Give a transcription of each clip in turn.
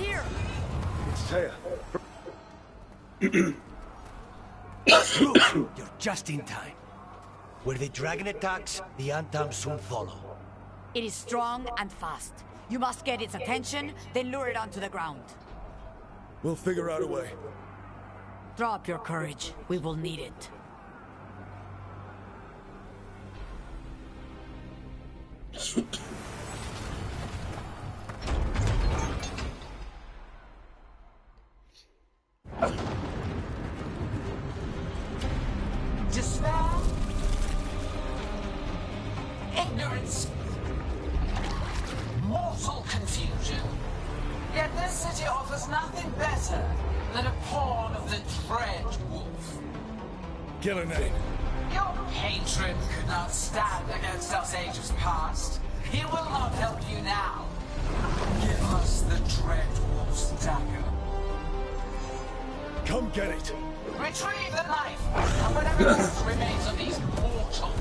here! It's Taya. You're just in time. Where the dragon attacks, the Antam soon follow. It is strong and fast. You must get its attention, then lure it onto the ground. We'll figure out a way. Drop your courage. We will need it. Despair, ignorance, mortal confusion. Yet this city offers nothing better than a pawn of the Dread Wolf. Gillenade. Your patron could not stand against us ages past. He will not help you now. Give us the Dread Wolf's dagger. Come get it. Retrieve the knife, and whatever else remains of these mortals.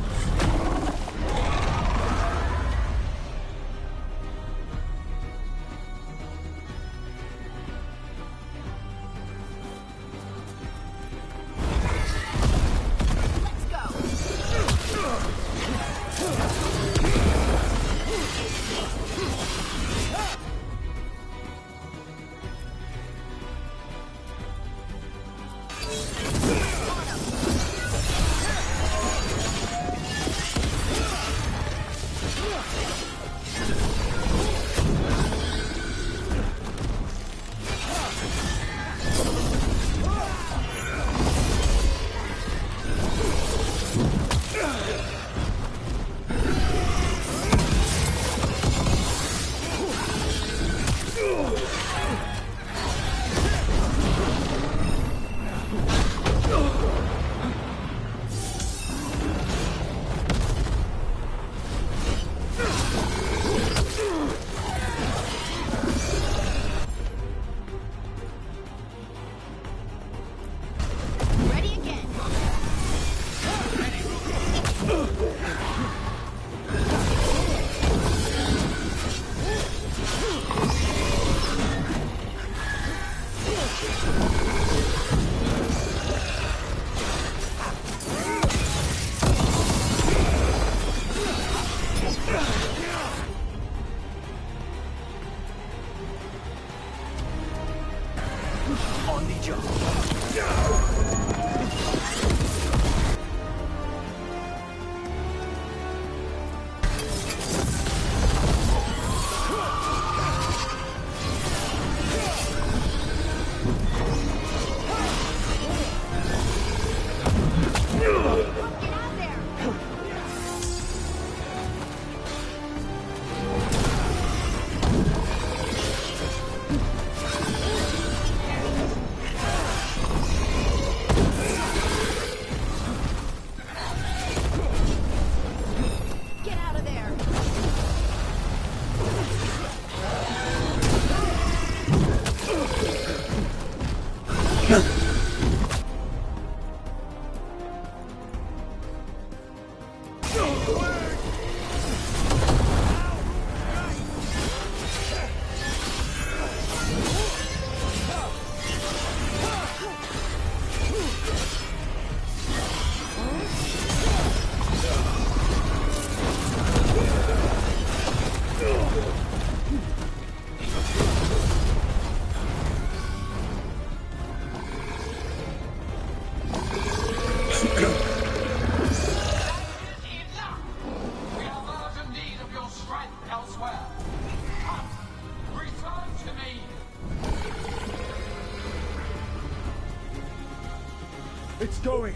It's going.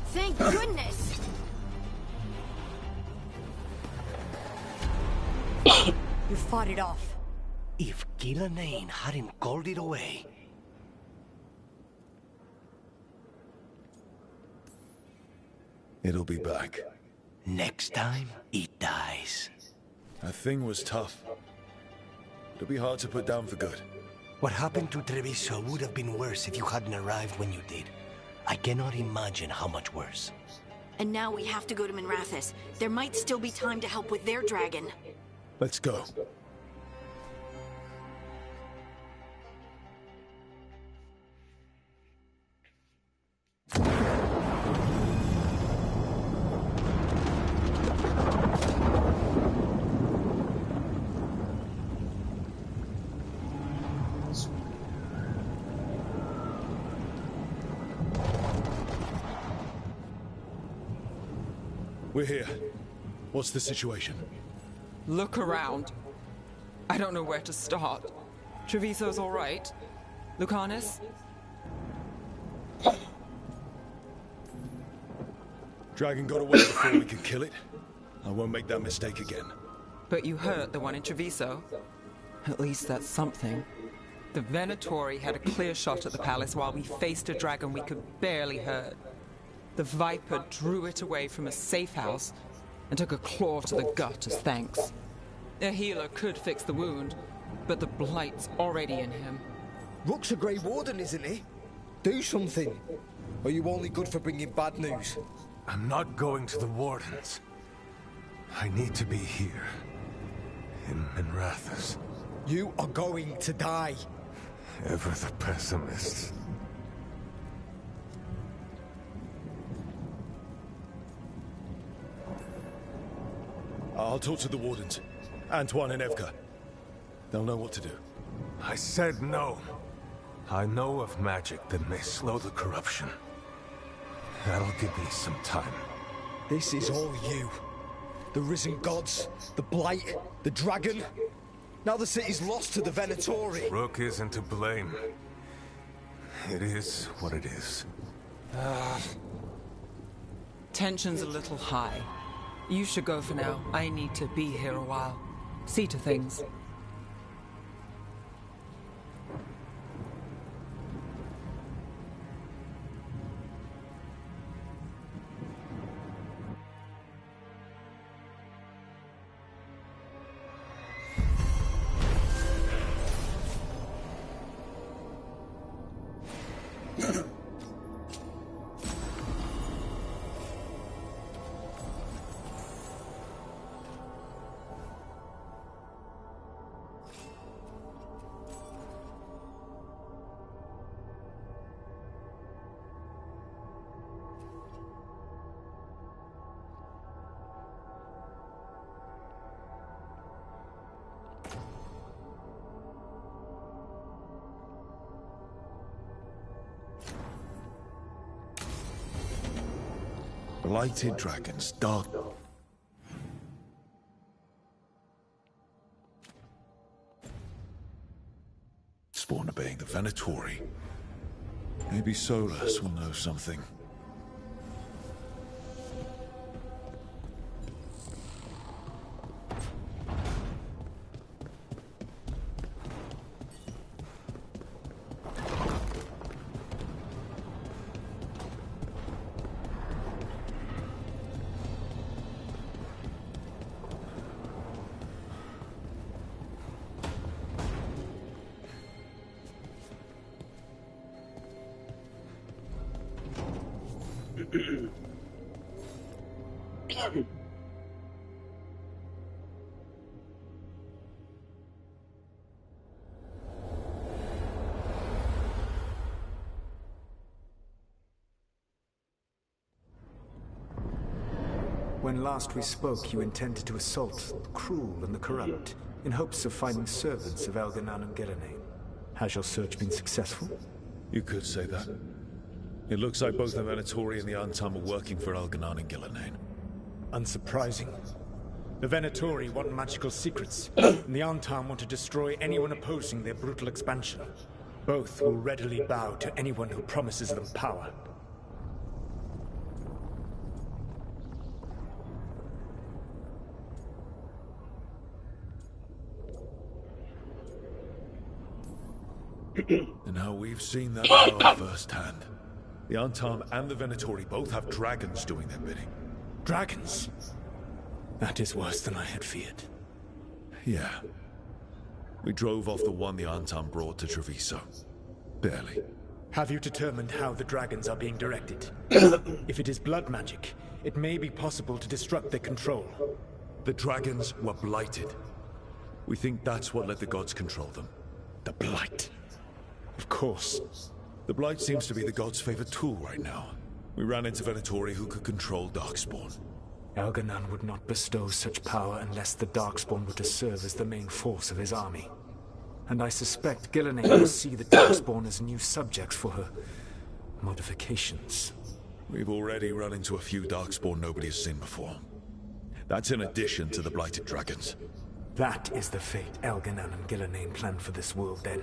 Thank goodness. You fought it off. If Gillenade hadn't called it away... It'll be back. Next time, it dies. That thing was tough. It'll be hard to put down for good. What happened to Treviso would have been worse if you hadn't arrived when you did. I cannot imagine how much worse. And now we have to go to Minrathous. There might still be time to help with their dragon. Let's go. We're here. What's the situation? Look around. I don't know where to start. Treviso's all right. Lucanus? Dragon got away before we could kill it. I won't make that mistake again. But you hurt the one in Treviso. At least that's something. The Venatori had a clear shot at the palace while we faced a dragon we could barely hurt. The Viper drew it away from a safe house and took a claw to the gut as thanks. A healer could fix the wound, but the blight's already in him. Rook's a Grey Warden, isn't he? Do something. Or are you only good for bringing bad news? I'm not going to the Wardens. I need to be here. In Minrathous. You are going to die. Ever the pessimist. I'll talk to the Wardens. Antoine and Evka. They'll know what to do. I said no. I know of magic that may slow the corruption. That'll give me some time. This is all you. The risen gods, the blight, the dragon. Now the city's lost to the Venatori. Rook isn't to blame. It is what it is. Tension's a little high. You should go for now. I need to be here a while. See to things. Blighted dragons, dark. Spawn obeying the Venatori. Maybe Solus will know something. When last we spoke, you intended to assault the cruel and the corrupt, in hopes of finding servants of Elganan and Gillenane. Has your search been successful? You could say that. It looks like both the Venatori and the Antam are working for Elganan and Gillenane. Unsurprising. The Venatori want magical secrets, and the Antam want to destroy anyone opposing their brutal expansion. Both will readily bow to anyone who promises them power. And now we've seen that power firsthand. The Antam and the Venatori both have dragons doing their bidding. Dragons? That is worse than I had feared. Yeah. We drove off the one the Antam brought to Treviso. Barely. Have you determined how the dragons are being directed? If it is blood magic, it may be possible to disrupt their control. The dragons were blighted. We think that's what let the gods control them. The Blight. Of course. The Blight seems to be the gods' favorite tool right now. We ran into Venatori who could control Darkspawn. Elganan would not bestow such power unless the Darkspawn were to serve as the main force of his army. And I suspect Gillenane will see the Darkspawn as new subjects for her modifications. We've already run into a few Darkspawn nobody has seen before. That's in addition to the blighted dragons. That is the fate Elganan and Gillenane planned for this world, then.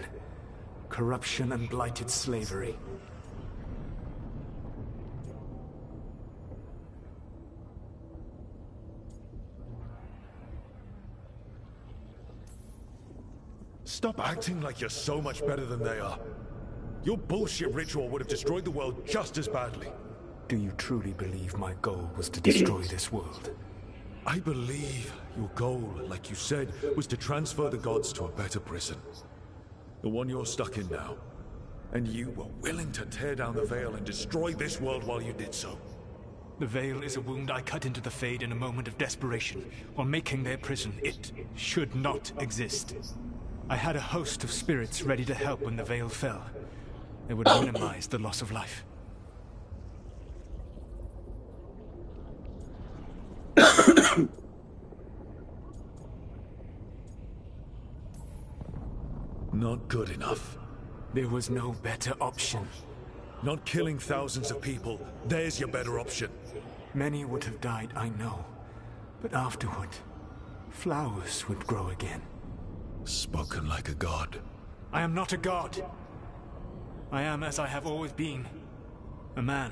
Corruption and blighted slavery. Stop acting like you're so much better than they are. Your bullshit ritual would have destroyed the world just as badly. Do you truly believe my goal was to destroy this world? I believe your goal, like you said, was to transfer the gods to a better prison. The one you're stuck in now. And you were willing to tear down the veil and destroy this world while you did so. The veil is a wound I cut into the Fade in a moment of desperation, while making their prison. It should not exist. I had a host of spirits ready to help when the veil fell. They would minimize the loss of life. Not good enough. There was no better option. Not killing thousands of people. There's your better option. Many would have died, I know. But afterward, flowers would grow again. Spoken like a god. I am not a god. I am as I have always been. A man.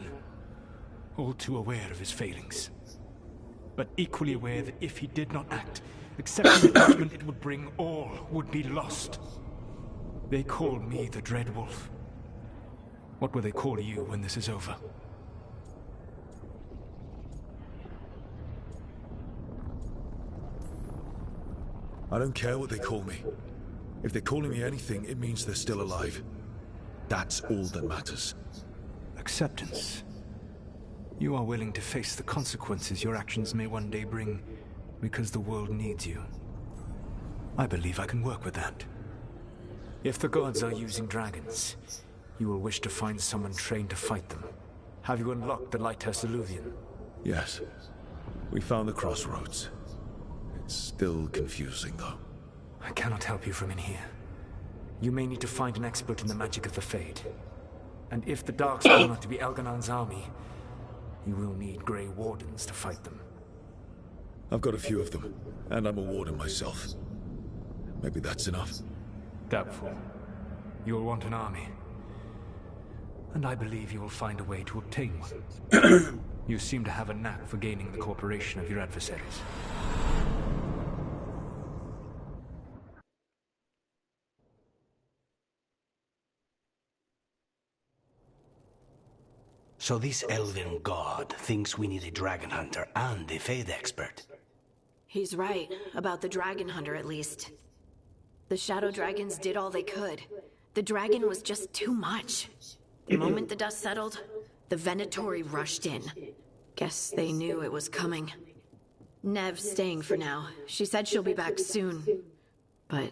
All too aware of his failings. But equally aware that if he did not act, accepting the judgment it would bring, all would be lost. They call me the Dread Wolf. What will they call you when this is over? I don't care what they call me. If they're calling me anything, it means they're still alive. That's all that matters. Acceptance. You are willing to face the consequences your actions may one day bring because the world needs you. I believe I can work with that. If the gods are using dragons, you will wish to find someone trained to fight them. Have you unlocked the Lighthouse Illuvian? Yes. We found the crossroads. It's still confusing, though. I cannot help you from in here. You may need to find an expert in the magic of the Fade. And if the Darkspawn are to be Elganan's army, you will need Grey Wardens to fight them. I've got a few of them, and I'm a warden myself. Maybe that's enough. Doubtful. You will want an army. And I believe you will find a way to obtain one. You seem to have a knack for gaining the cooperation of your adversaries. So this elven god thinks we need a dragon hunter and a Fade expert. He's right, about the dragon hunter at least. The shadow dragons did all they could. The dragon was just too much. The moment the dust settled, the Venatori rushed in. Guess they knew it was coming. Nev's staying for now. She said she'll be back soon. But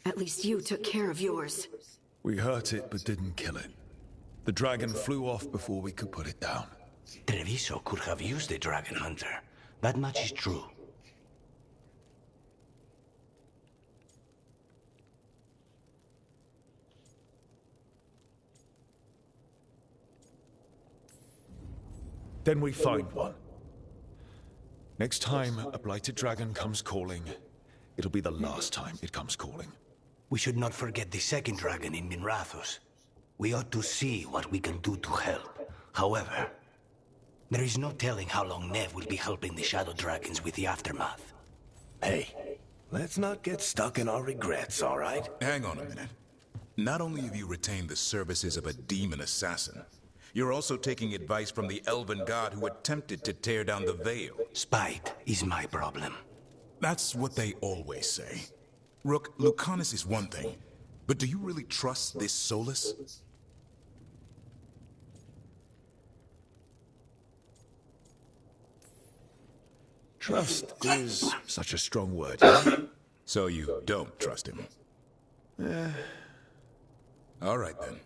at least you took care of yours. We hurt it, but didn't kill it. The dragon flew off before we could put it down. Treviso could have used a dragon hunter. That much is true. Then we find one. Next time a blighted dragon comes calling, it'll be the last time it comes calling. We should not forget the second dragon in Minrathos. We ought to see what we can do to help. However, there is no telling how long Nev will be helping the Shadow Dragons with the aftermath. Hey, let's not get stuck in our regrets, all right? Hang on a minute. Not only have you retained the services of a demon assassin, you're also taking advice from the elven god who attempted to tear down the veil. Spite is my problem. That's what they always say. Rook, Lucanus is one thing, but do you really trust this Solus? Trust is such a strong word, yeah? So you don't trust him? All right, then.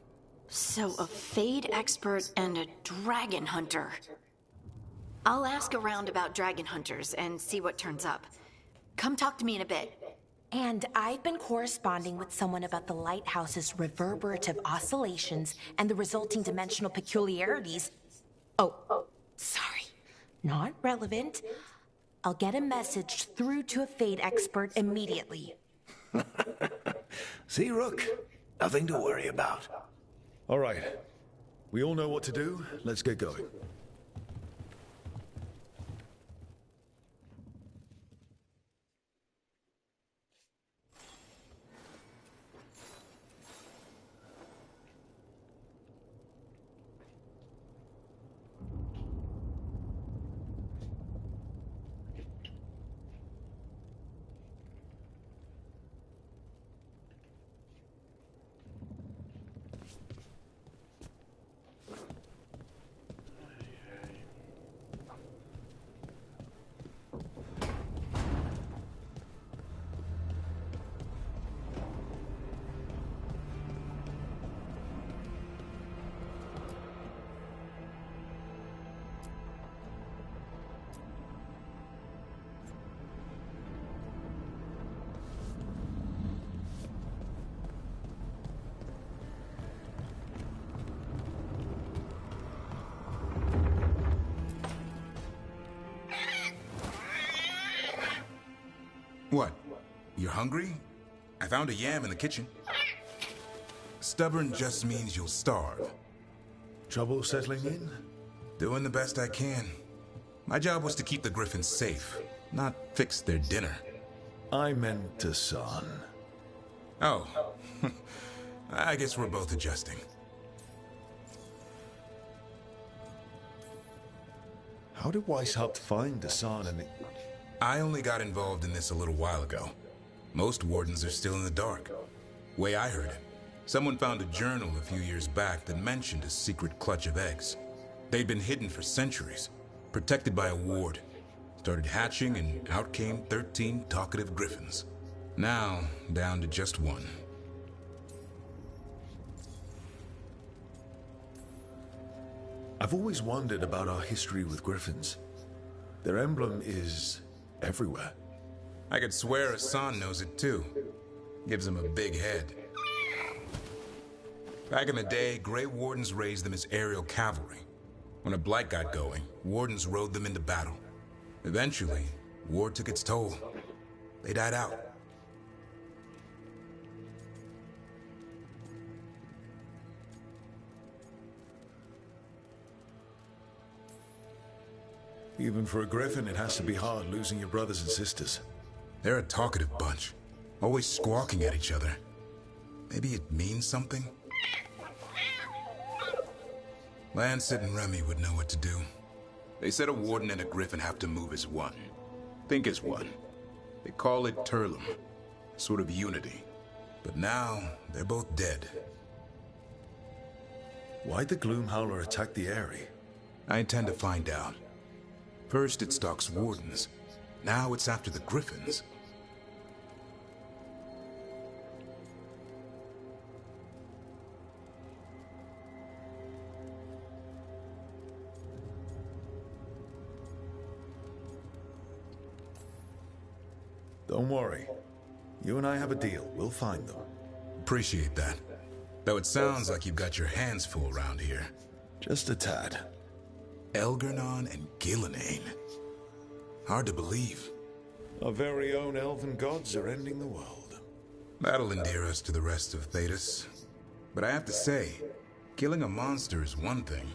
So a Fade expert and a dragon hunter. I'll ask around about dragon hunters and see what turns up. Come talk to me in a bit. And I've been corresponding with someone about the lighthouse's reverberative oscillations and the resulting dimensional peculiarities. Oh, sorry. Not relevant. I'll get a message through to a Fade expert immediately. See, Rook? Nothing to worry about. All right. We all know what to do. Let's get going. What? You're hungry? I found a yam in the kitchen. Stubborn just means you'll starve. Trouble settling in? Doing the best I can. My job was to keep the Griffins safe, not fix their dinner. I meant to son. Oh. I guess we're both adjusting. How did Weishaupt find Hassan and... I only got involved in this a little while ago. Most wardens are still in the dark. Way I heard it, someone found a journal a few years back that mentioned a secret clutch of eggs. They'd been hidden for centuries, protected by a ward. Started hatching and out came 13 talkative griffins. Now, down to just one. I've always wondered about our history with griffins. Their emblem is everywhere. I could swear Hassan knows it too. Gives him a big head. Back in the day, Grey Wardens raised them as aerial cavalry. When a blight got going, Wardens rode them into battle. Eventually, war took its toll. They died out. Even for a griffin, it has to be hard losing your brothers and sisters. They're a talkative bunch, always squawking at each other. Maybe it means something? Lancet and Remy would know what to do. They said a warden and a griffin have to move as one. Think as one. They call it Turlum, sort of unity. But now, they're both dead. Why'd the Gloomhowler attack the Eyrie? I intend to find out. First it stalks wardens. Now it's after the griffins. Don't worry. You and I have a deal. We'll find them. Appreciate that. Though it sounds like you've got your hands full around here. Just a tad. Elgernon and Gillenane. Hard to believe. Our very own elven gods are ending the world. That'll endear us to the rest of Thedas. But I have to say, killing a monster is one thing.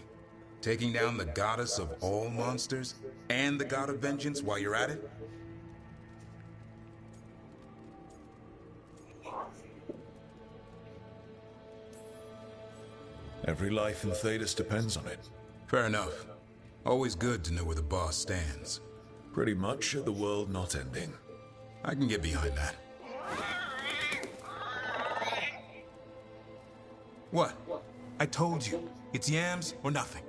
Taking down the goddess of all monsters and the god of vengeance while you're at it? Every life in Thedas depends on it. Fair enough. Always good to know where the boss stands. Pretty much the world not ending. I can get behind that. What? I told you. It's yams or nothing.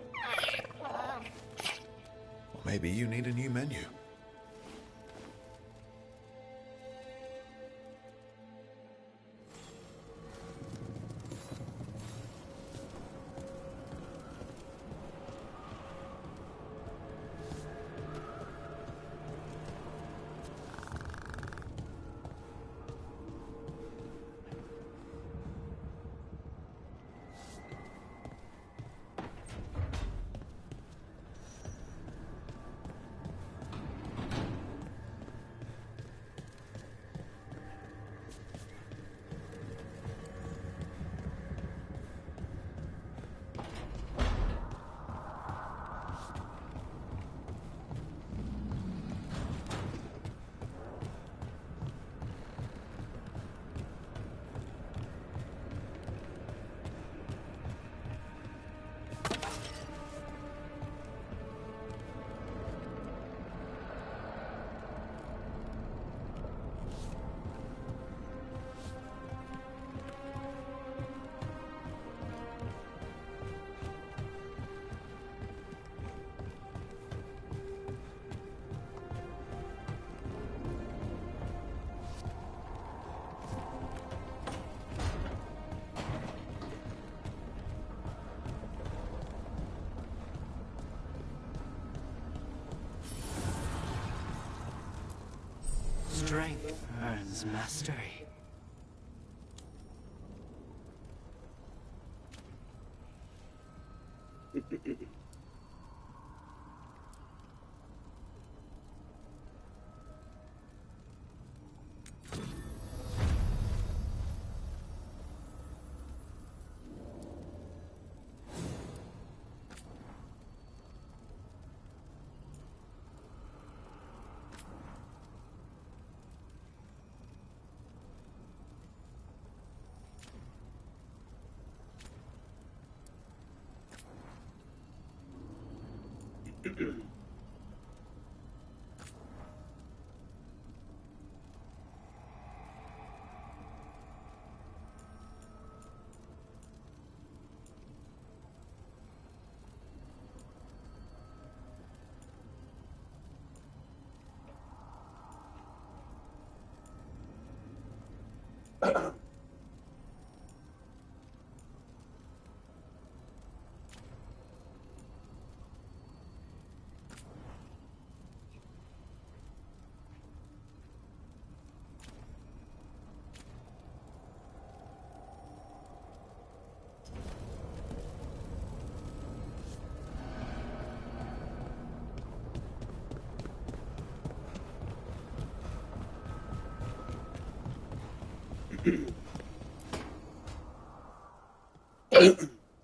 Or maybe you need a new menu. Strength earns mastery.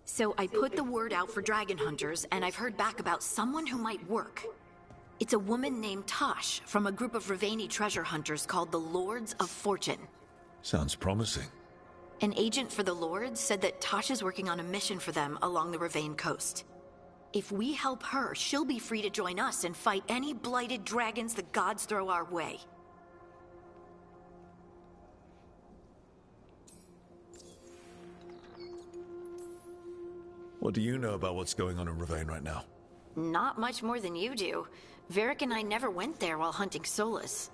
So I put the word out for dragon hunters, and I've heard back about someone who might work. It's a woman named Tosh from a group of Ravani treasure hunters called the Lords of Fortune. Sounds promising. An agent for the Lords said that Tosh is working on a mission for them along the Ravane coast. If we help her, she'll be free to join us and fight any blighted dragons the gods throw our way. What do you know about what's going on in Ravane right now? Not much more than you do. Varric and I never went there while hunting Solus.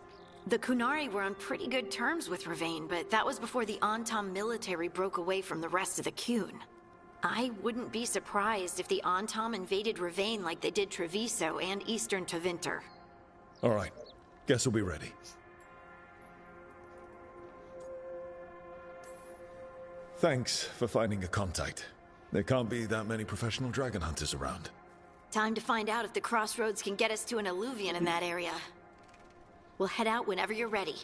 The Kunari were on pretty good terms with Ravane, but that was before the Antam military broke away from the rest of the Qun. I wouldn't be surprised if the Antam invaded Ravane like they did Treviso and Eastern Tevinter. All right. Guess we'll be ready. Thanks for finding a contact. There can't be that many professional dragon hunters around. Time to find out if the crossroads can get us to an alluvion in that area. We'll head out whenever you're ready.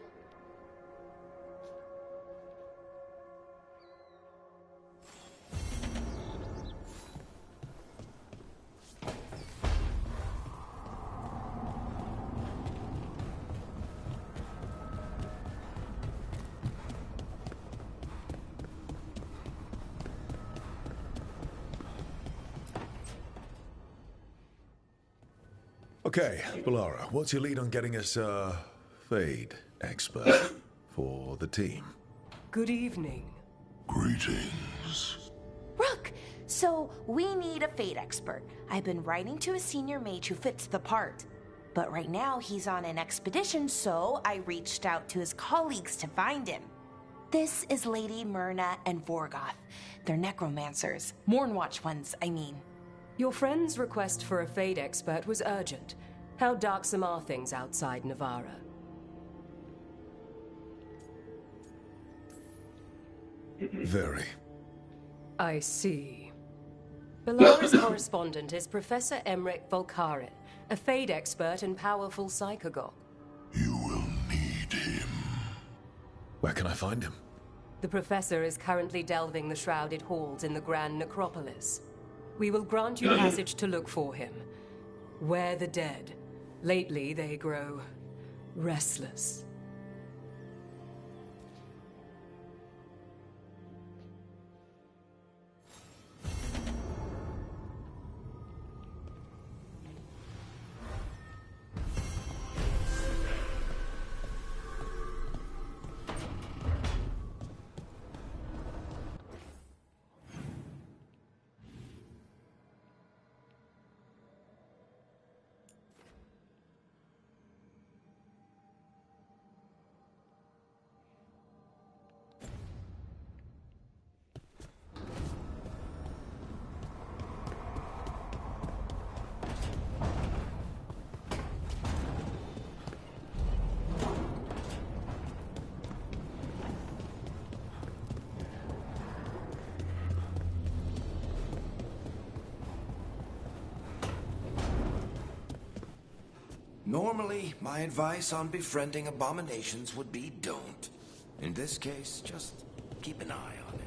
Okay, Balara, what's your lead on getting us a Fade expert for the team? Good evening. Greetings. Rook, so we need a Fade expert. I've been writing to a senior mage who fits the part. But right now he's on an expedition, so I reached out to his colleagues to find him. This is Lady Myrna and Vorgoth. They're necromancers. Mournwatch ones, I mean. Your friend's request for a Fade expert was urgent. How darksome are things outside Navarra? Very. I see. Balara's correspondent is Professor Emmerich Volkarin, a Fade expert and powerful psychogog. You will need him. Where can I find him? The Professor is currently delving the shrouded halls in the Grand Necropolis. We will grant you passage to look for him. Where the dead. Lately they grow restless. Normally, my advice on befriending abominations would be don't. In this case, just keep an eye on it.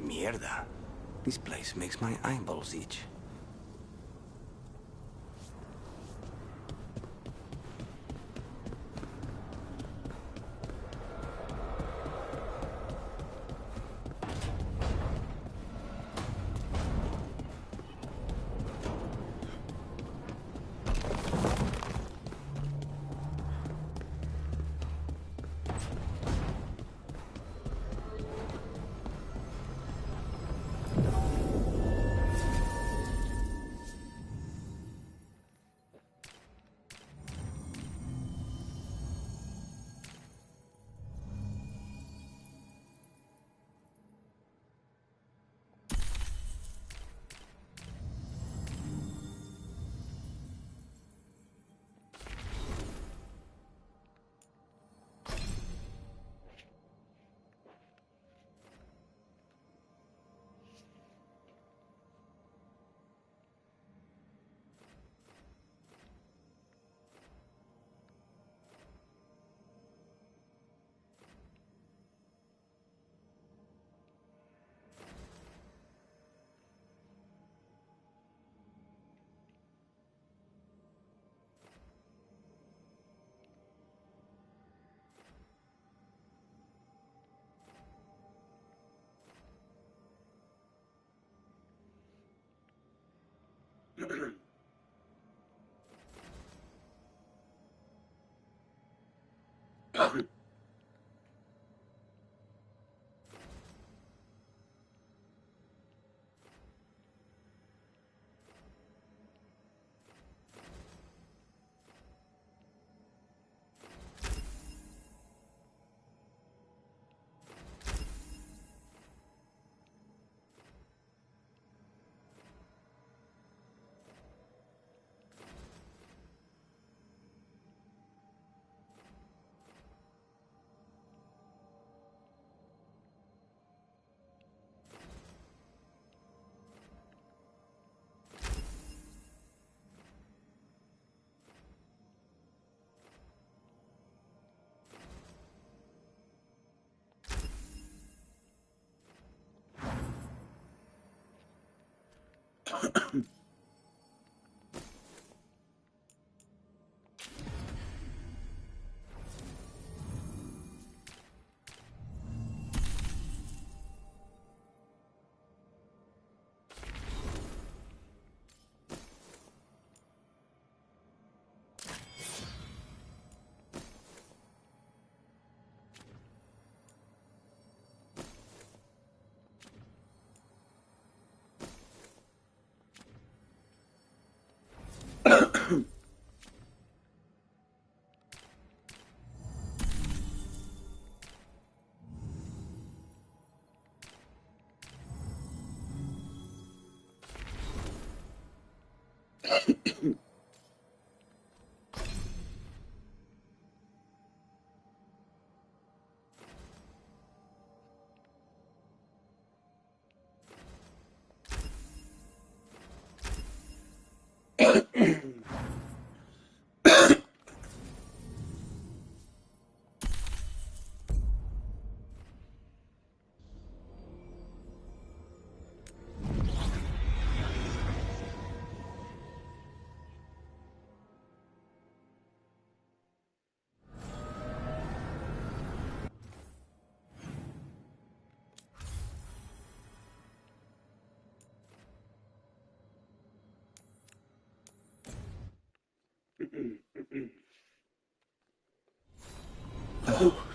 Mierda. This place makes my eyeballs itch.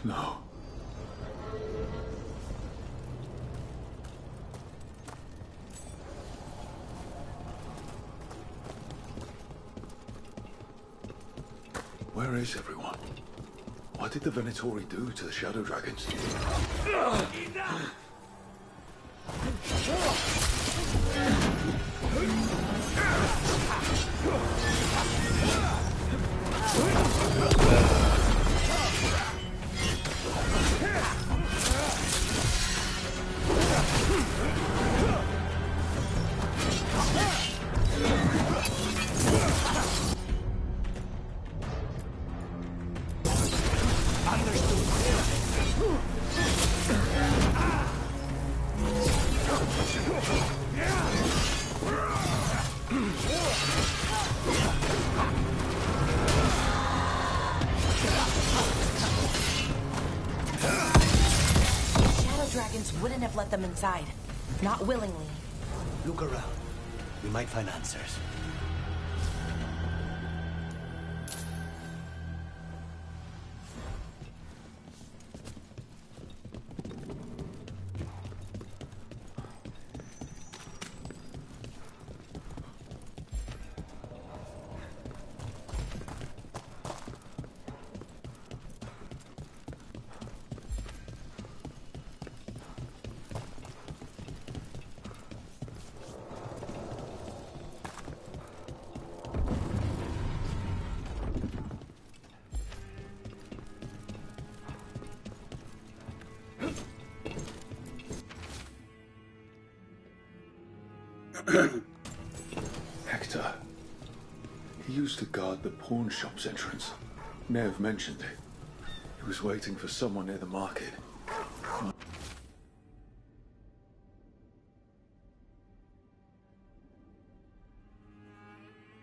No. Where is everyone? What did the Venatori do to the Shadow Dragons? Wouldn't have let them inside. Not willingly. Look around. We might find answers. Hector. He used to guard the pawn shop's entrance. Nev mentioned it. He was waiting for someone near the market.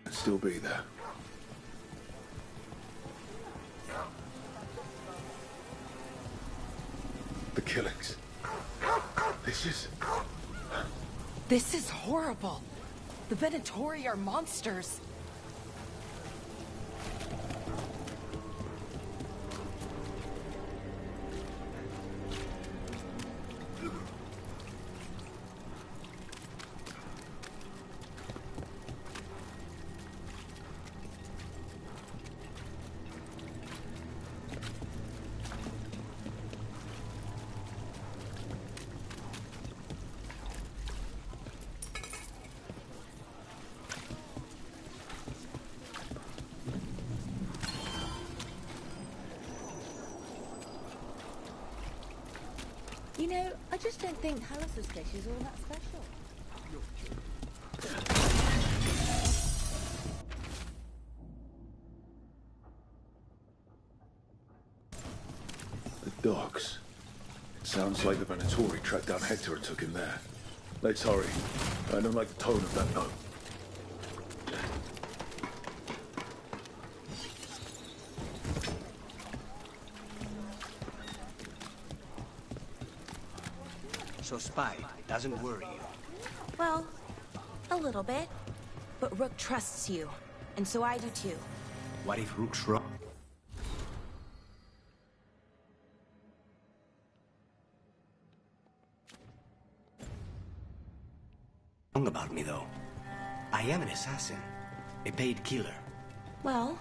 I'd still be there. The killings. This is horrible. The Venatori are monsters. You know, I just don't think Hallis's dish is all that special. The docks. It sounds like the Venatori tracked down Hector and took him there. Let's hurry. I don't like the tone of that note. So Spy doesn't worry you? Well, a little bit. But Rook trusts you, and so I do too. What if Rook's wrong? Wrong about me, though. I am an assassin. A paid killer. Well,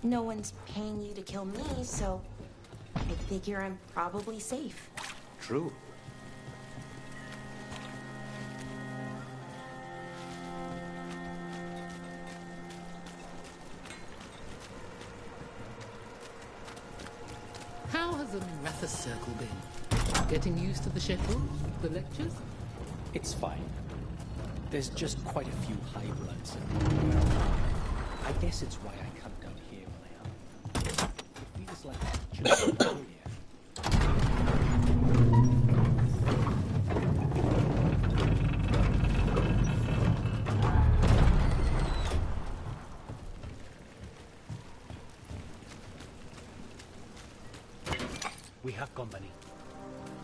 no one's paying you to kill me, so I figure I'm probably safe. True. How has the Ratha Circle been? Getting used to the schedule? The lectures? It's fine. There's just quite a few high bloods. I guess it's why I come down here when I am. It feels like just here. We have company.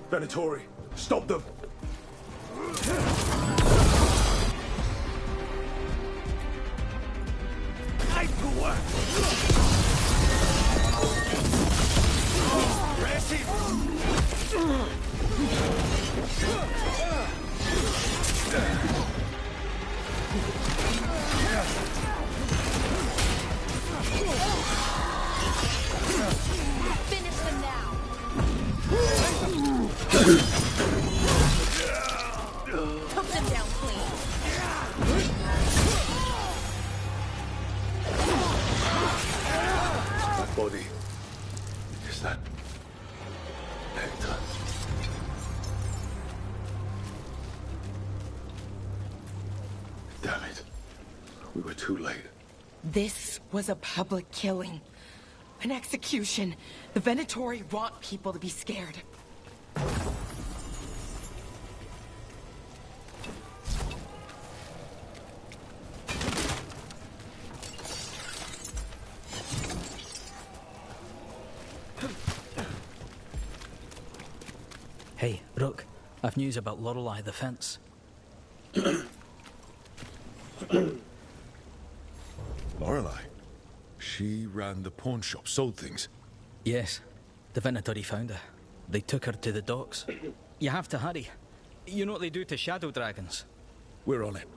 Venatori, stop them! Time to work! body. Is that Hector? Damn it. We were too late. This was a public killing. An execution. The Venatori want people to be scared. Hey, Rook. I've news about Lorelei the Fence. Lorelei? She ran the pawn shop, sold things. Yes. The Venatori found her. They took her to the docks. You have to hurry. You know what they do to shadow dragons? We're on it.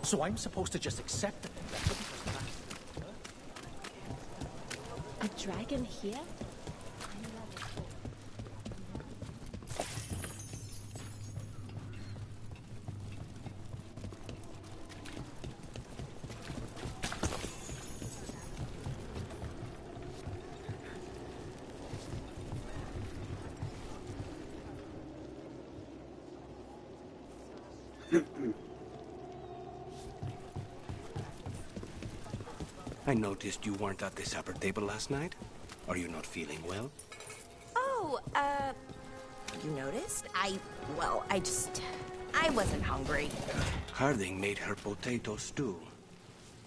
So I'm supposed to just accept it? A dragon here? I noticed you weren't at the supper table last night. Are you not feeling well? Oh, you noticed? I wasn't hungry. Harding made her potato stew.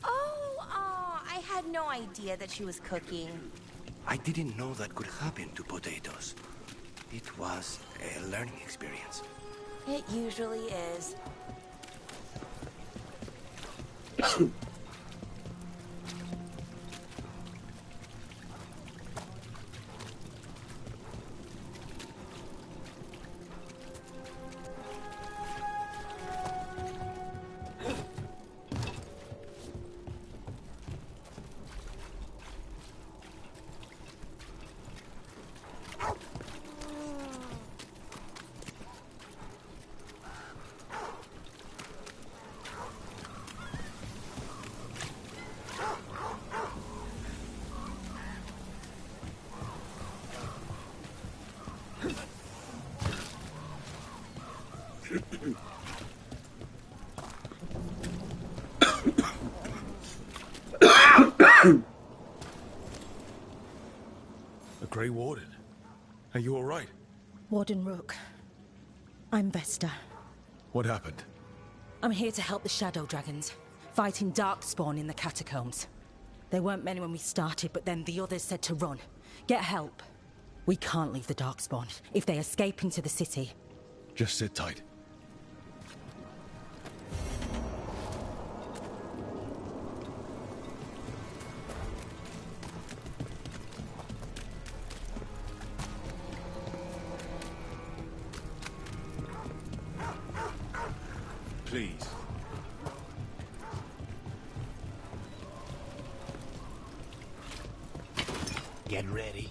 I had no idea that she was cooking. I didn't know that could happen to potatoes. It was a learning experience. It usually is. The Grey Warden. Are you all right? Warden Rook. I'm Vesta. What happened? I'm here to help the Shadow Dragons, fighting Darkspawn in the catacombs. There weren't many when we started, but then the others said to run. Get help. We can't leave the Darkspawn if they escape into the city. Just sit tight. Please. Get ready.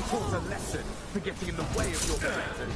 taught a lesson for getting in the way of your blessing.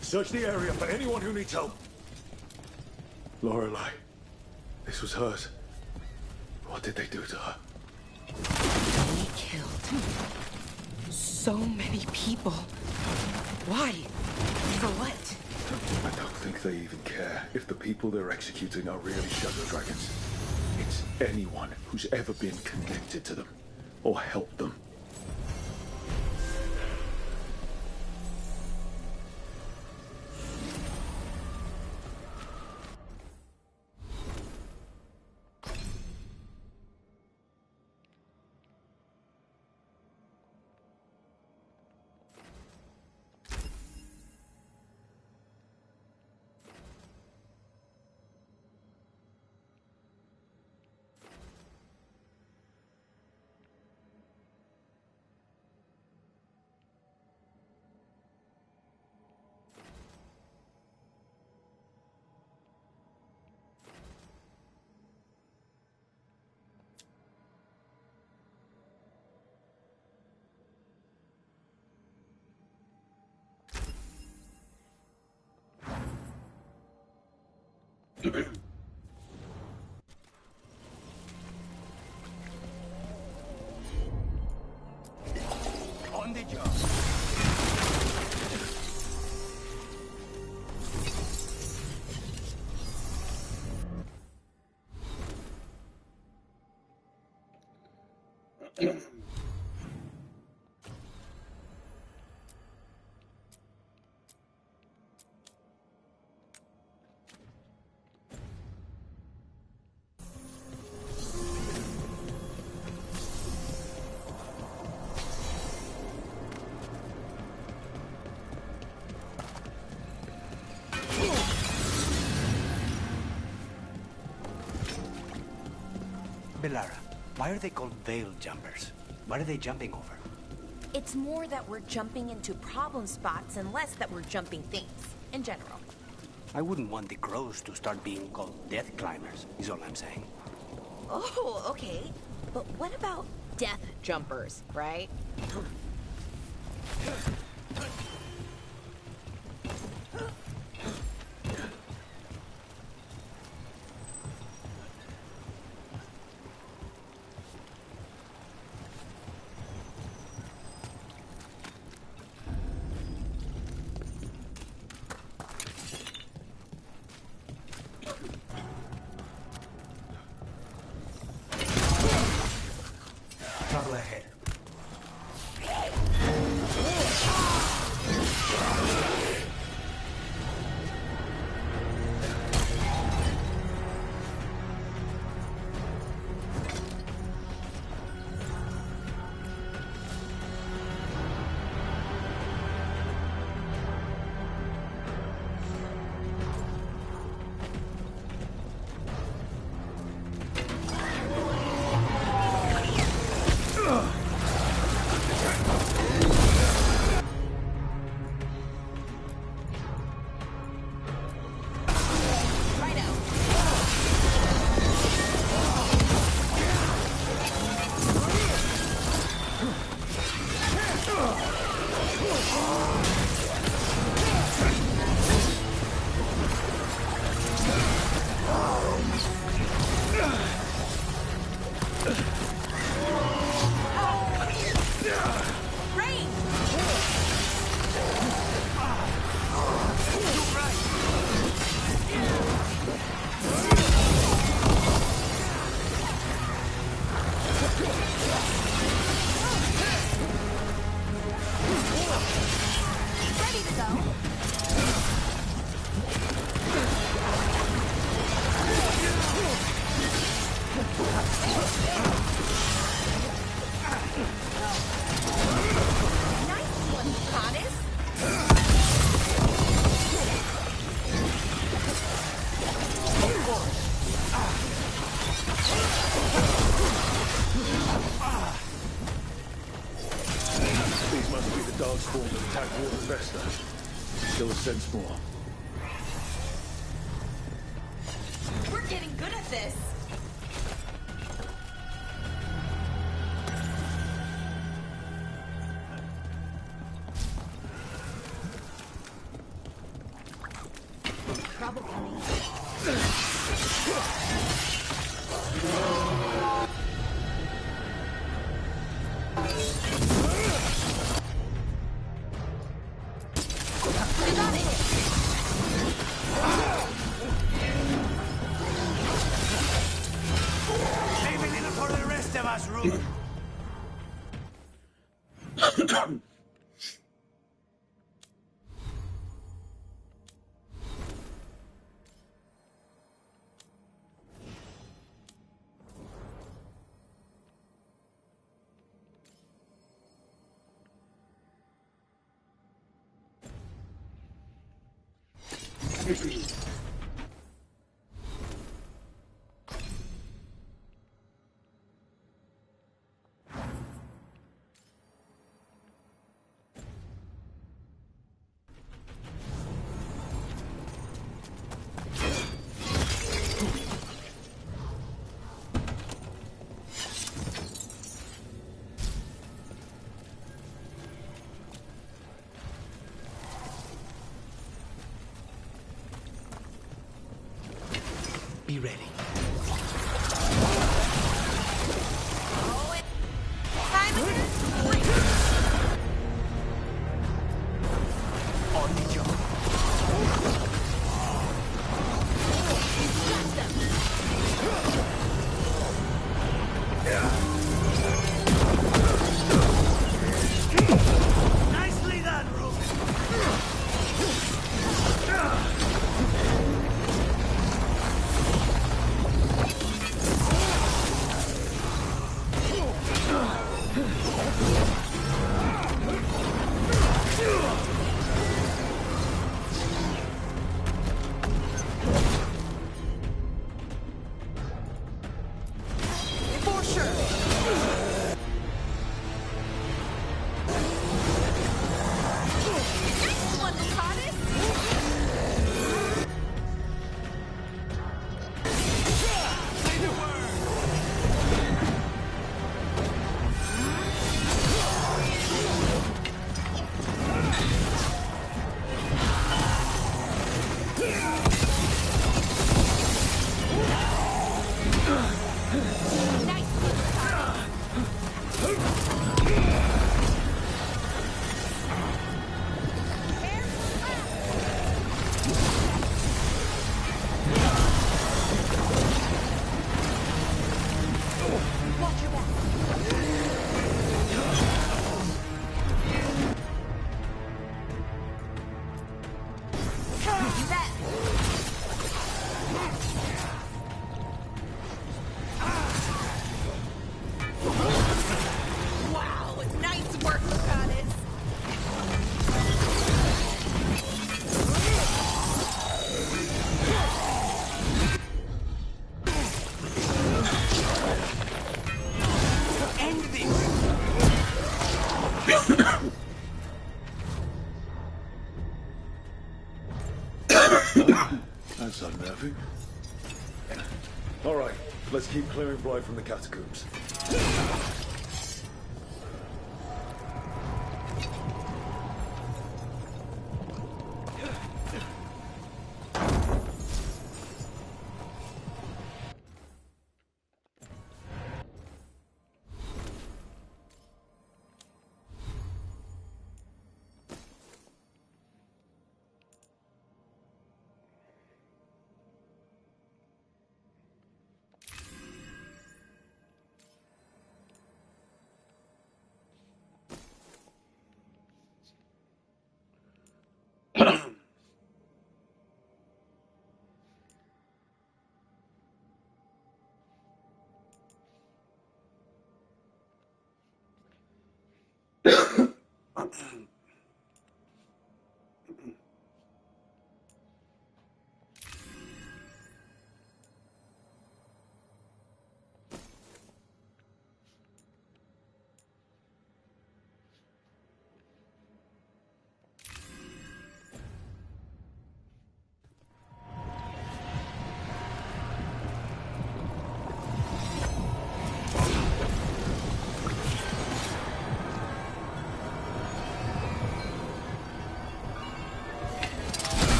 Search the area for anyone who needs help. Lorelei. This was hers. What did they do to her? They killed so many people. Why? For what? I don't think they even care if the people they're executing are really Shadow Dragons. It's anyone who's ever been connected to them or helped them. On the job. Belara, why are they called veil jumpers? What are they jumping over? It's more that we're jumping into problem spots and less that we're jumping things, in general. I wouldn't want the crows to start being called death climbers, is all I'm saying. Oh, okay. But what about death jumpers, right? Trouble ahead. form of attack toward the Vesta. Still a sense more. We're getting good at this. Trouble coming. Leave a little for the rest of us, Ruben. Be ready. On the job. Nicely done, Ruben. For sure. Nice one, Lucas. Watch your back. You bet. Wow, nice work, Lucas. End this. That's unnerving. All right, let's keep clearing Bly from the catacombs.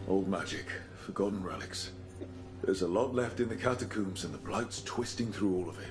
Old magic, forgotten relics. There's a lot left in the catacombs and the Blight's twisting through all of it.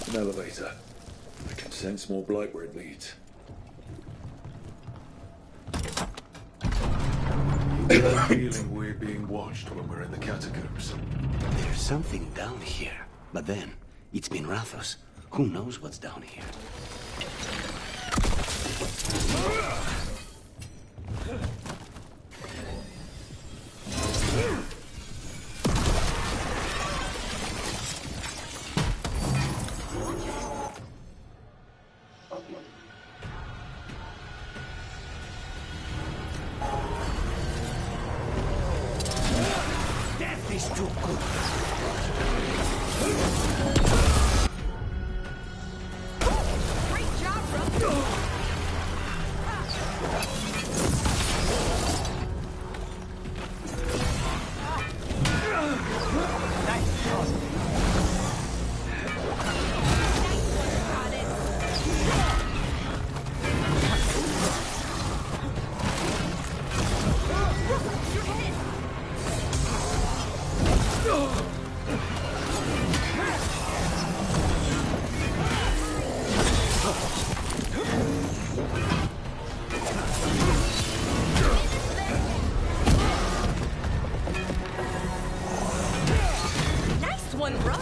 An elevator. I can sense more blight where it leads. You get a feeling we're being watched when we're in the catacombs. There's something down here. But then, it's been Rathos. Who knows what's down here? Death is too good. Great job, bro. One, bro.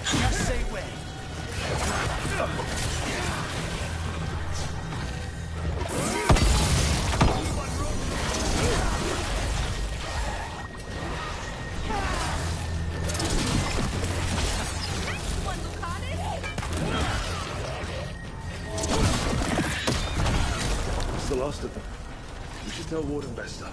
Just say when. It's the last of them. We should tell Warden Vesta.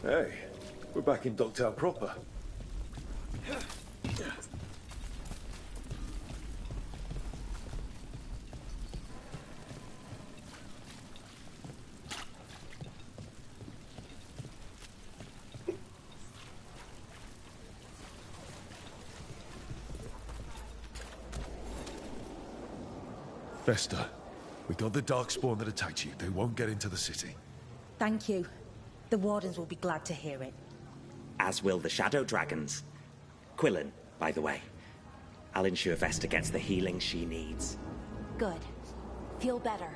Hey, we're back in Dogtown proper. Vesta, we got the Darkspawn that attacked you. They won't get into the city. Thank you. The Wardens will be glad to hear it. As will the Shadow Dragons. Quillen, by the way. I'll ensure Vesta gets the healing she needs. Good. Feel better.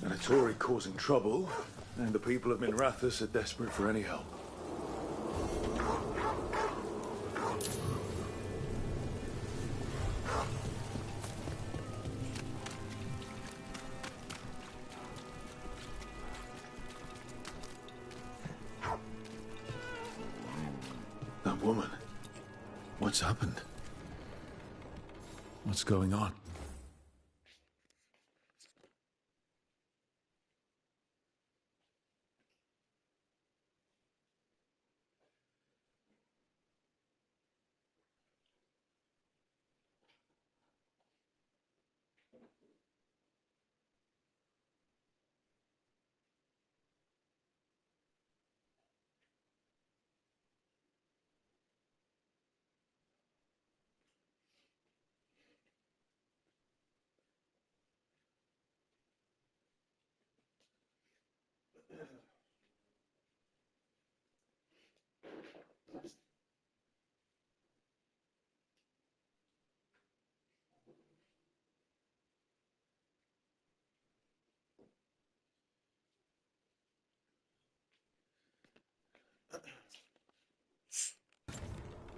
Venatori causing trouble, and the people of Minrathous are desperate for any help. That woman. What's happened? What's going on?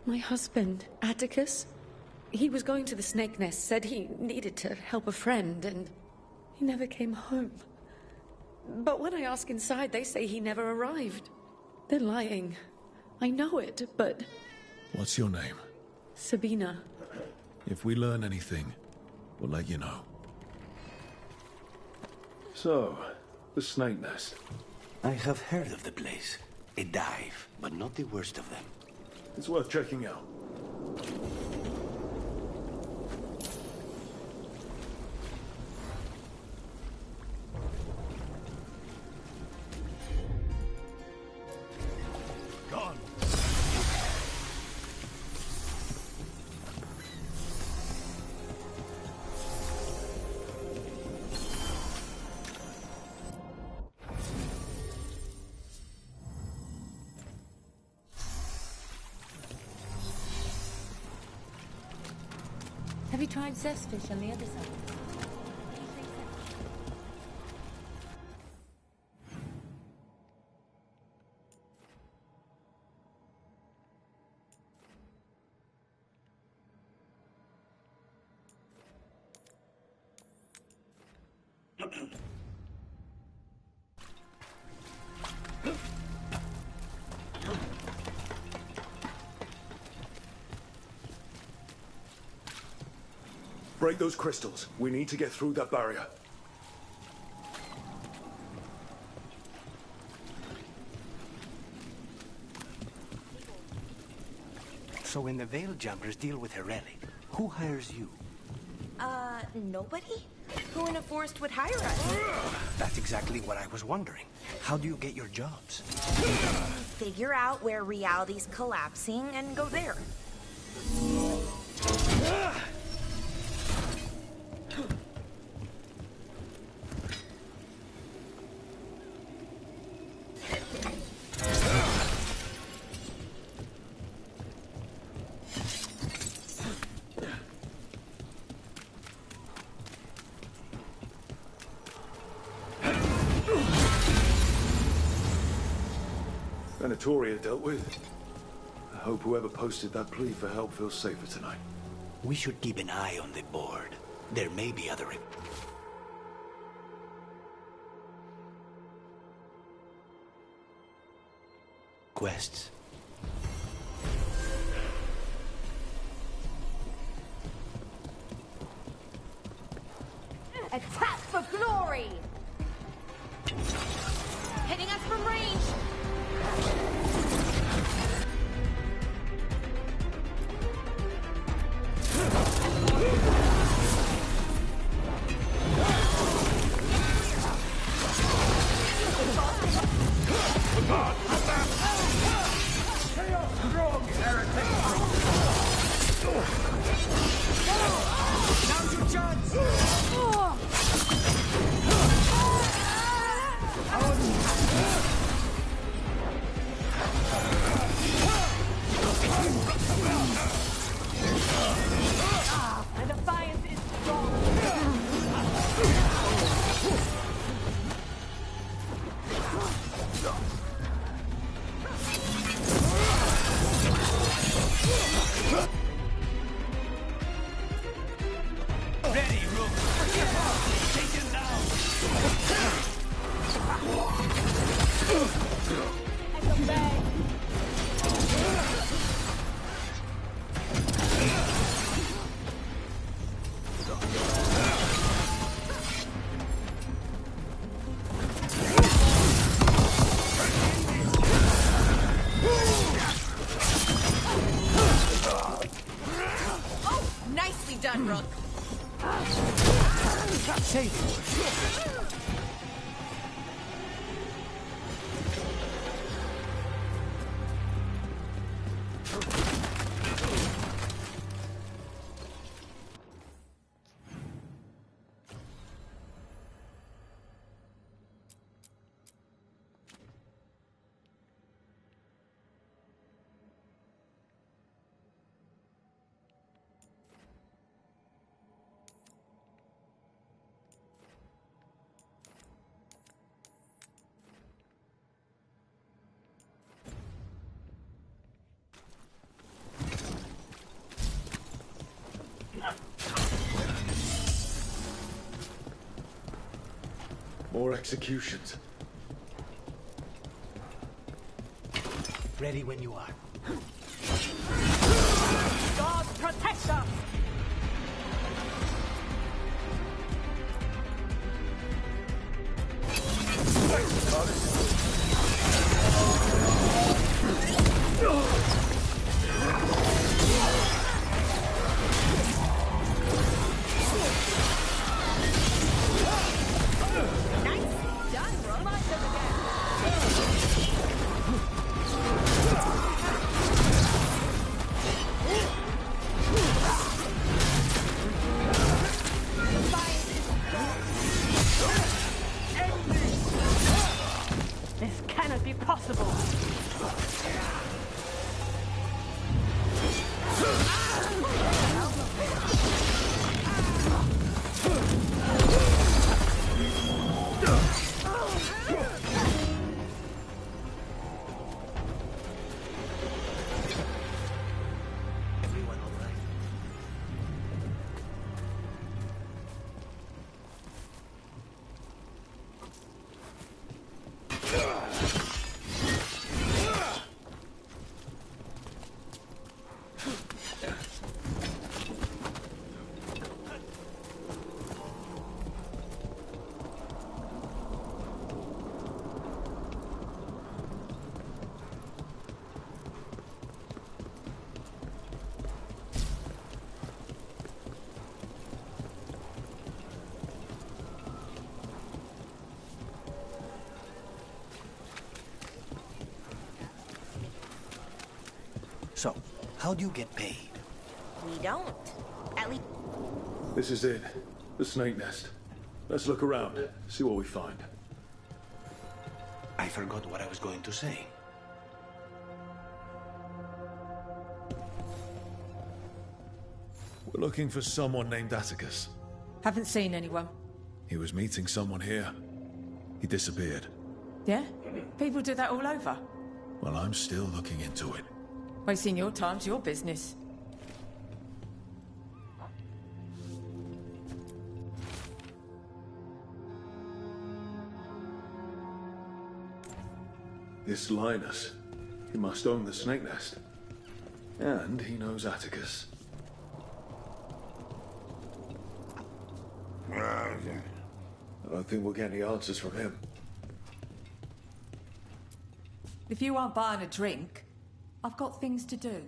My husband, Atticus, he was going to the Snake Nest, said he needed to help a friend, and he never came home. But when I ask inside, they say he never arrived. They're lying. I know it, but... What's your name? Sabina. If we learn anything, we'll let you know. So, the Snake Nest. I have heard of the place. A dive, but not the worst of them. It's worth checking out. Have you tried zestfish on the other side? Break those crystals. We need to get through that barrier. So when the Veil Jumpers deal with a relic, who hires you? Nobody? Who in a forest would hire us? That's exactly what I was wondering. How do you get your jobs? Figure out where reality's collapsing and go there. Venatoria dealt with. I hope whoever posted that plea for help feels safer tonight. We should keep an eye on the board. There may be other... quests. Attack for glory! Hitting us from range! Now's your chance! The defiance is strong. Ready, Rook! Take him down! Oh, nicely done, Rook. More executions. Ready when you are. God protect us! So, how do you get paid? We don't. At least... This is it. The snake nest. Let's look around, see what we find. I forgot what I was going to say. We're looking for someone named Atticus. Haven't seen anyone. He was meeting someone here. He disappeared. Yeah? People do that all over. Well, I'm still looking into it. Wasting your time's your business. This Linus, he must own the snake nest. And he knows Atticus. I don't think we'll get any answers from him. If you aren't buying a drink, I've got things to do.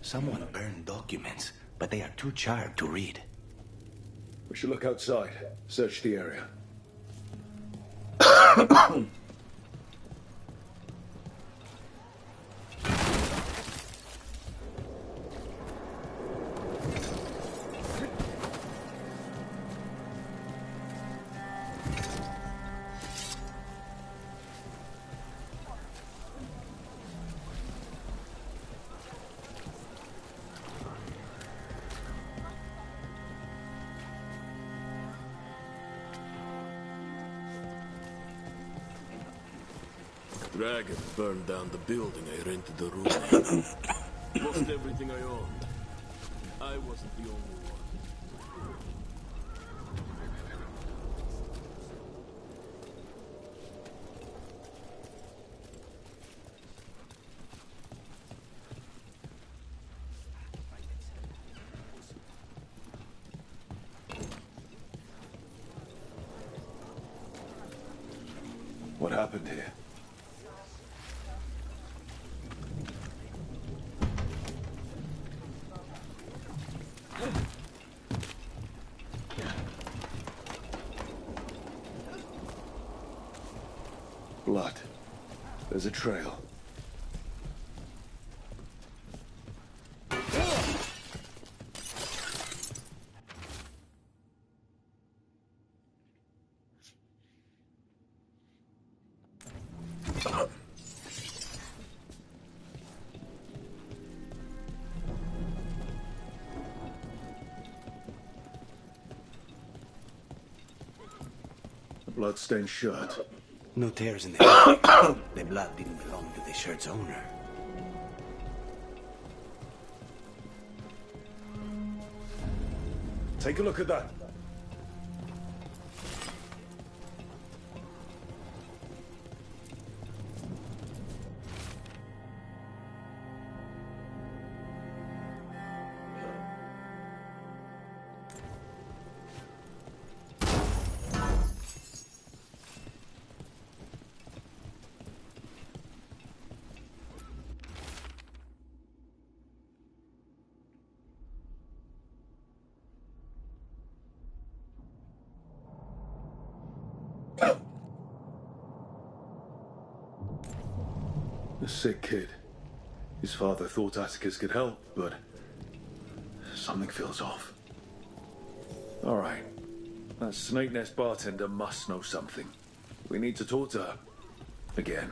Someone burned documents, but they are too charred to read. We should look outside, search the area. Dragon burned down the building I rented the room in. Lost everything I owned. I wasn't the only one. What happened here? Blood. There's a trail. A blood-stained shirt. No tears in the shirt. The blood didn't belong to the shirt's owner. Take a look at that. A sick kid. His father thought Atticus could help, but something feels off. All right. That Snake Nest bartender must know something. We need to talk to her. Again.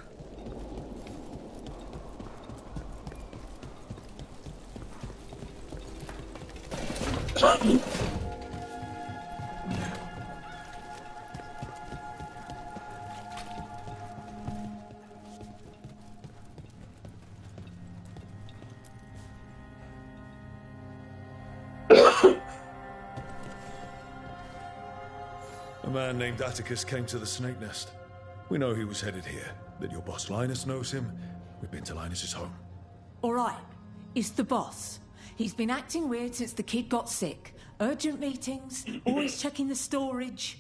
A man named Atticus came to the Snake Nest. We know he was headed here, that your boss Linus knows him. We've been to Linus's home. All right, it's the boss. He's been acting weird since the kid got sick. Urgent meetings, always checking the storage.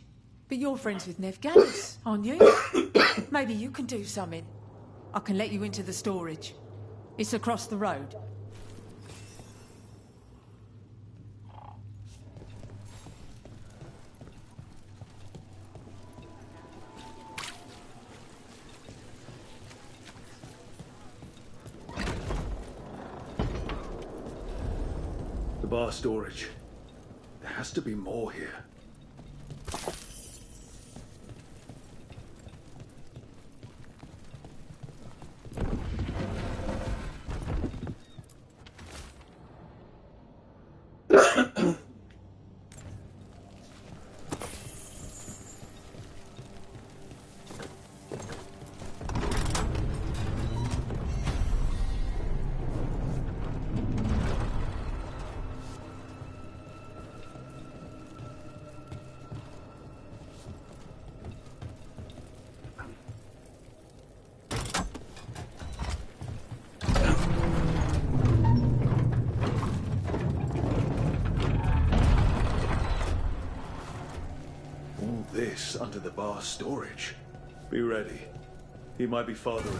But you're friends with Nev Gannis, aren't you? Maybe you can do something. I can let you into the storage. It's across the road. bar storage. There has to be more here. This under the bar storage. Be ready. He might be farther in.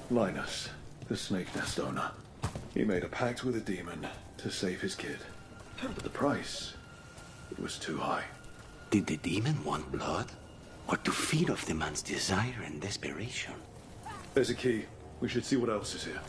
Linus, the snake nest owner. He made a pact with a demon to save his kid. But the price, it was too high. Did the demon want blood? Or to feed off the man's desire and desperation? There's a key. We should see what else is here.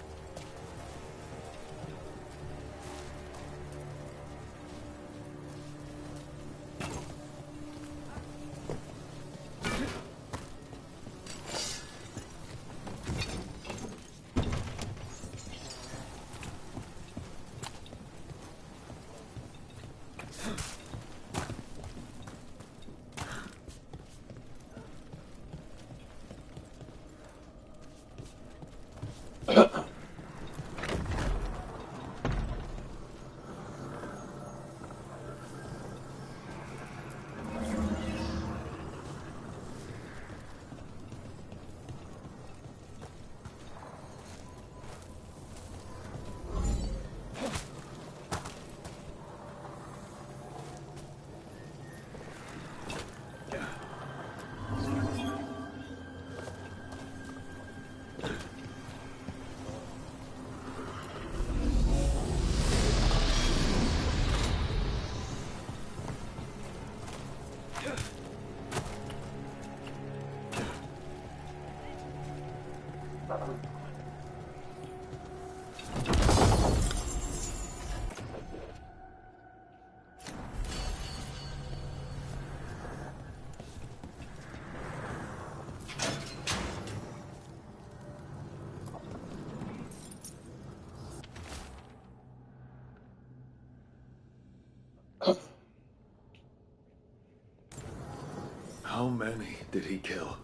How many did he kill?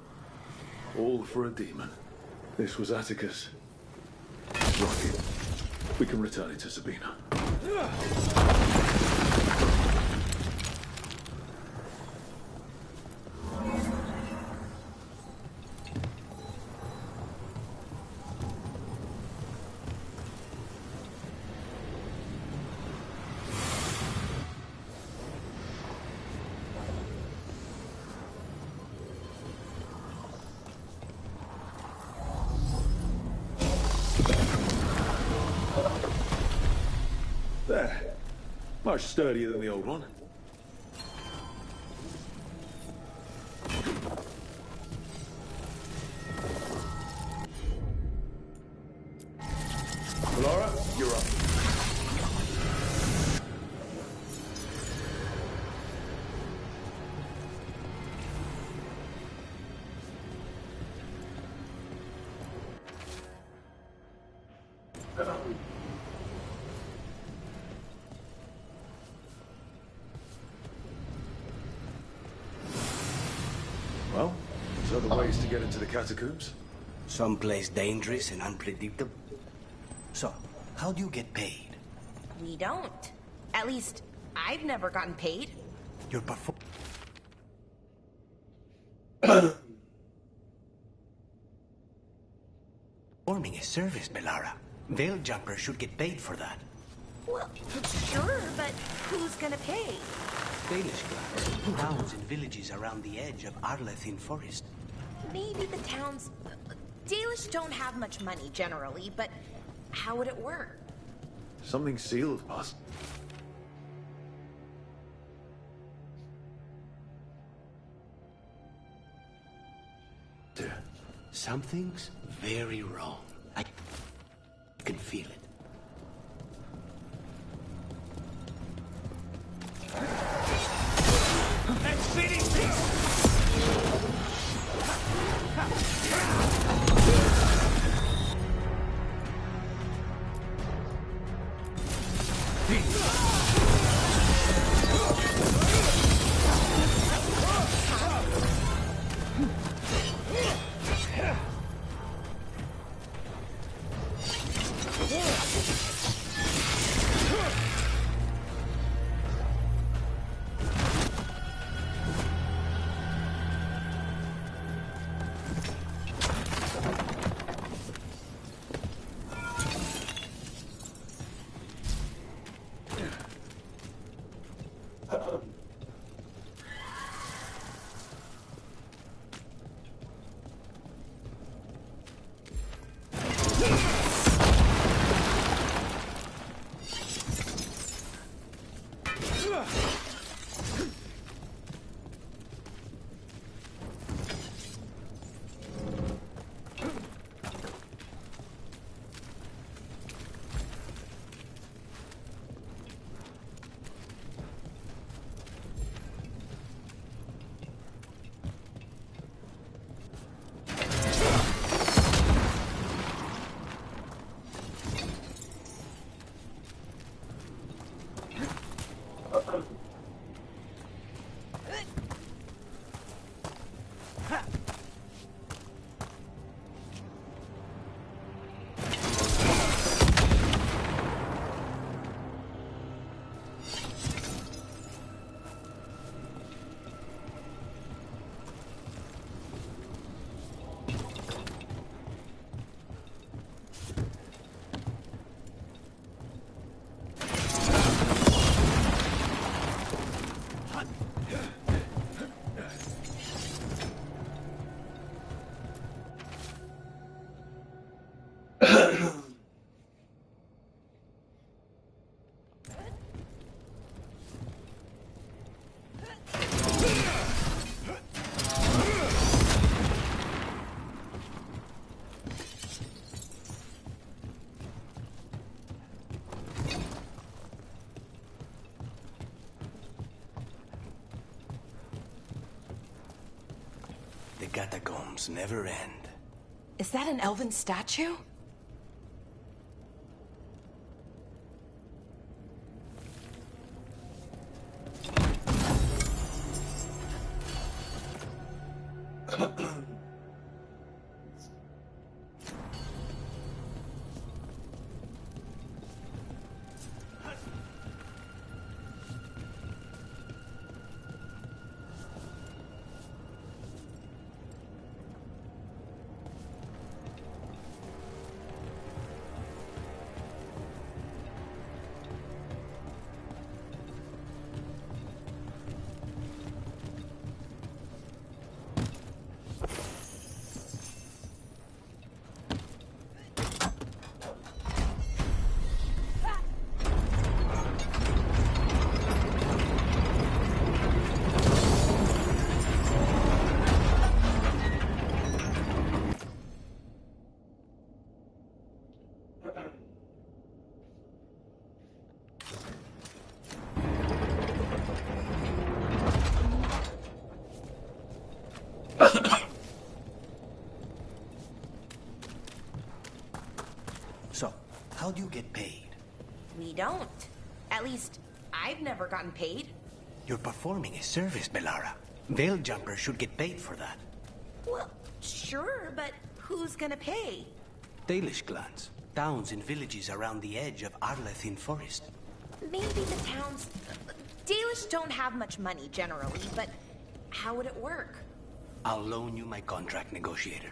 All for a demon. This was Atticus. Rocket. We can return it to Sabina. There. Much sturdier than the old one. Laura, you're up. Well, so the ways to get into the catacombs? Someplace dangerous and unpredictable. So, how do you get paid? We don't. At least, I've never gotten paid. You're performing a service, Bellara. Veil jumpers should get paid for that. Well, sure, but who's gonna pay? Danish class. Towns and villages around the edge of Arlethin Forest. Maybe the towns... Dalish don't have much money, generally, but how would it work? Something sealed, boss. Something's very wrong. I can feel it. The catacombs never end. Is that an elven statue? How do you get paid? We don't. At least, I've never gotten paid. You're performing a service, Bellara. Veil jumpers should get paid for that. Well, sure, but who's gonna pay? Dalish clans, towns and villages around the edge of Arlethin Forest. Maybe the towns... Dalish don't have much money generally, but how would it work? I'll loan you my contract negotiator.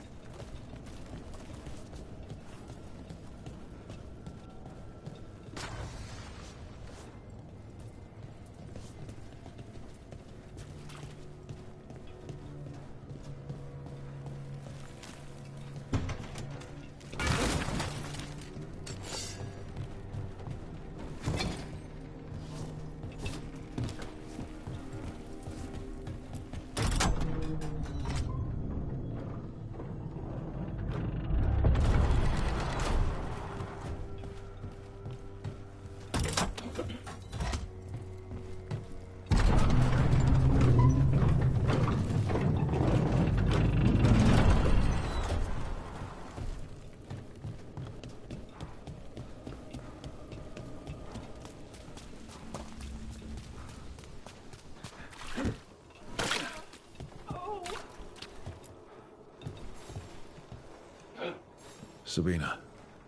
Sabina.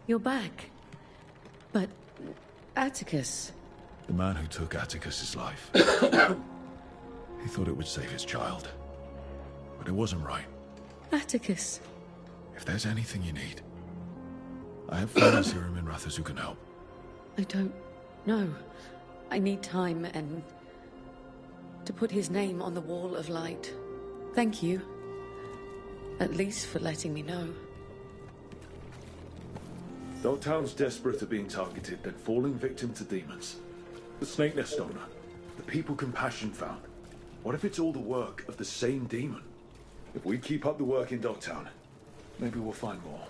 You're back. But Atticus... The man who took Atticus's life. He thought it would save his child. But it wasn't right. Atticus. If there's anything you need, I have friends here in Minrathous who can help. I don't know. I need time and... to put his name on the Wall of Light. Thank you. At least for letting me know. Though towns desperate are being targeted, then falling victim to demons. The Snake Nest owner, the people Compassion found. What if it's all the work of the same demon? If we keep up the work in Dogtown, maybe we'll find more.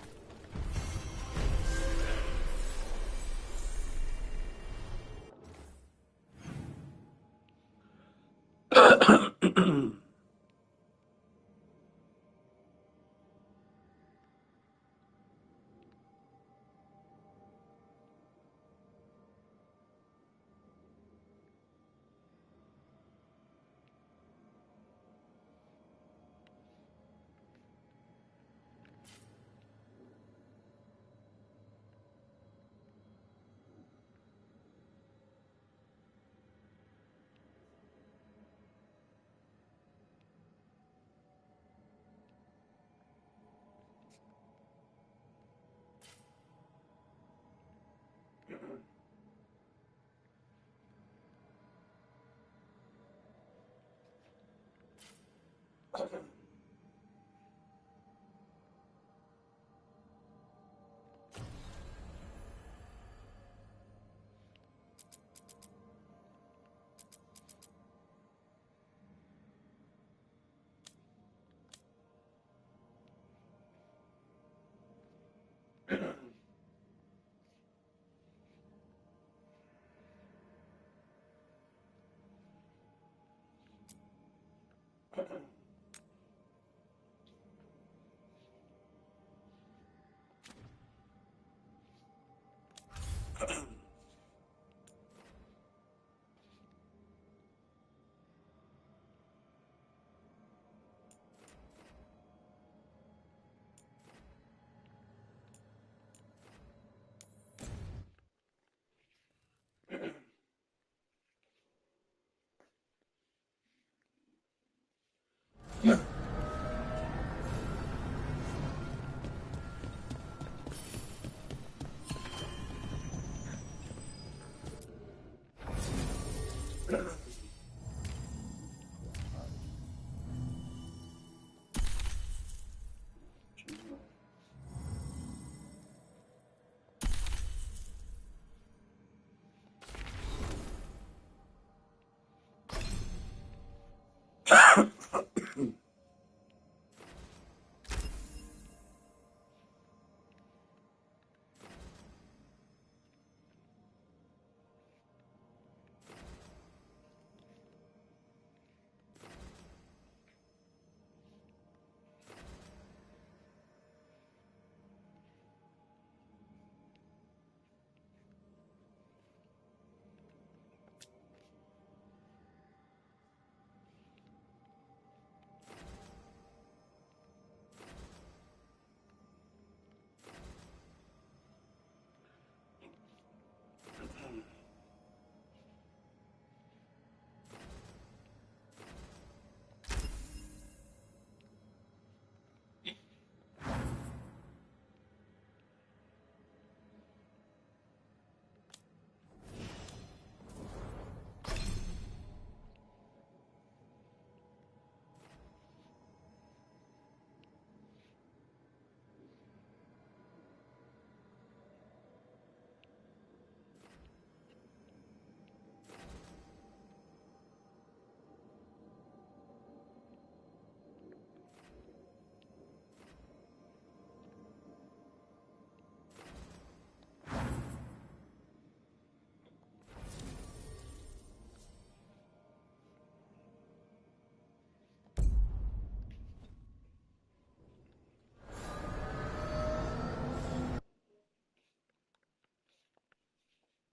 Okay.